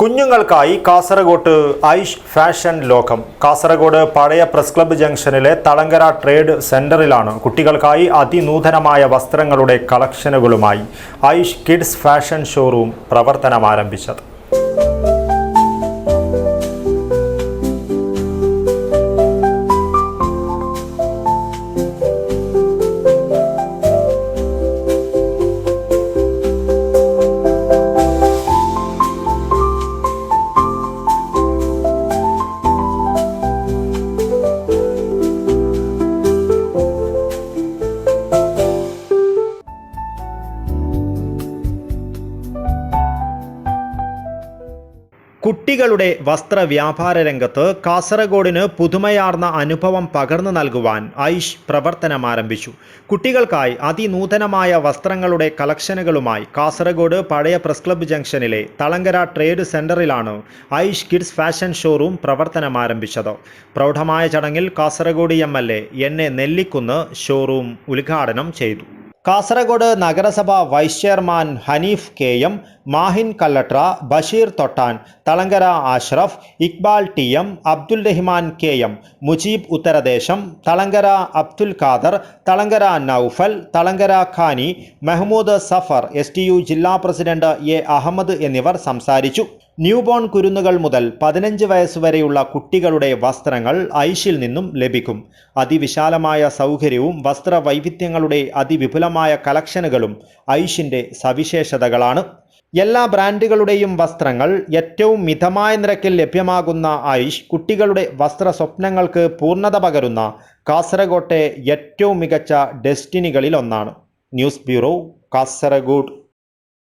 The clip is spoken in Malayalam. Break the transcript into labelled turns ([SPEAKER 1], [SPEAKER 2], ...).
[SPEAKER 1] കുഞ്ഞുങ്ങൾക്കായി കാസർഗോഡ് ഐഷ് ഫാഷൻ ലോകം. കാസർഗോഡ് പഴയ പ്രസ് ക്ലബ്ബ് ജംഗ്ഷനിലെ തളങ്കര ട്രേഡ് സെന്ററിലാണ് കുട്ടികൾക്കായി അതിനൂതനമായ വസ്ത്രങ്ങളുടെ കളക്ഷനുകളുമായി ഐഷ് കിഡ്സ് ഫാഷൻ ഷോറൂം പ്രവർത്തനമാരംഭിച്ചത്. കുട്ടികളുടെ വസ്ത്രവ്യാപാര രംഗത്ത് കാസർഗോഡിന് പുതുമയാർന്ന അനുഭവം പകർന്നു നൽകുവാൻ ഐഷ് പ്രവർത്തനമാരംഭിച്ചു. കുട്ടികൾക്കായി അതിനൂതനമായ വസ്ത്രങ്ങളുടെ കളക്ഷനുകളുമായി കാസർഗോഡ് പഴയ പ്രസ് ക്ലബ്ബ് ജംഗ്ഷനിലെ തളങ്കര ട്രേഡ് സെന്ററിലാണ് ഐഷ് കിഡ്സ് ഫാഷൻ ഷോറൂം പ്രവർത്തനമാരംഭിച്ചത്. പ്രൗഢമായ ചടങ്ങിൽ Kasaragod MLA NA Nellikkunnu showroom ഉദ്ഘാടനം ചെയ്തു. കാസർഗോഡ് നഗരസഭ vice chairman Hanif KM, Mahin Kalladra, Basheer Thottan, Thalangara Ashraf, Iqbal TM, Abdul Rahman KM, Mujeeb Utharadesam, Thalangara Abdul Khader, Thalangara Noufal, Thalangara Khani, Mehmood Safar, STU ജില്ലാ പ്രസിഡന്റ് A അഹമ്മദ് എന്നിവർ സംസാരിച്ചു. ന്യൂബോൺ കുരുന്നുകൾ മുതൽ 15 വയസ്സുവരെയുള്ള കുട്ടികളുടെ വസ്ത്രങ്ങൾ ഐഷിൽ നിന്നും ലഭിക്കും. അതിവിശാലമായ സൗകര്യവും വസ്ത്രവൈവിധ്യങ്ങളുടെ അതിവിപുലമായ കളക്ഷനുകളും ഐഷിൻ്റെ സവിശേഷതകളാണ്. എല്ലാ ബ്രാൻഡുകളുടെയും വസ്ത്രങ്ങൾ ഏറ്റവും മിതമായ നിരക്കിൽ ലഭ്യമാകുന്ന ഐഷ് കുട്ടികളുടെ വസ്ത്ര സ്വപ്നങ്ങൾക്ക് പൂർണ്ണത പകരുന്ന കാസർഗോട്ടെ ഏറ്റവും മികച്ച ഡെസ്റ്റിനികളിൽ ഒന്നാണ്. News bureau, Kasaragod.